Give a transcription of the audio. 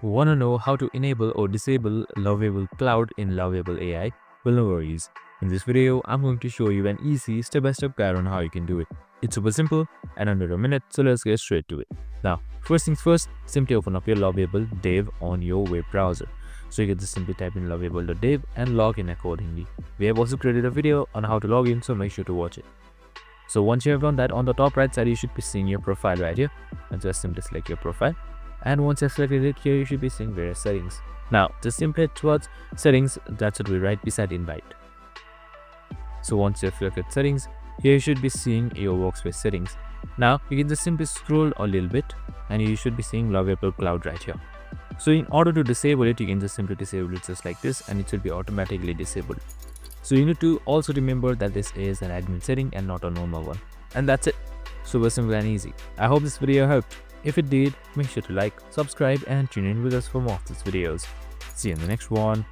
Want to know how to enable or disable Lovable Cloud in Lovable AI? Well, no worries. In this video, I'm going to show you an easy step-by-step guide on how you can do it. It's super simple and under a minute, so let's get straight to it. Now, first things first, simply open up your Lovable dev on your web browser. So you can just simply type in lovable.dev and log in accordingly. We have also created a video on how to log in, so make sure to watch it. So once you have done that, on the top right side, you should be seeing your profile right here. And just simply select your profile. And once you've selected it here, you should be seeing various settings. Now, just simply head towards settings, that should be right beside invite. So once you've selected settings, here you should be seeing your workspace settings. Now, you can just simply scroll a little bit and you should be seeing Lovable Cloud right here. So in order to disable it, you can just simply disable it just like this and it should be automatically disabled. So you need to also remember that this is an admin setting and not a normal one. And that's it. Super simple and easy. I hope this video helped. If it did, make sure to like, subscribe and tune in with us for more of these videos. See you in the next one.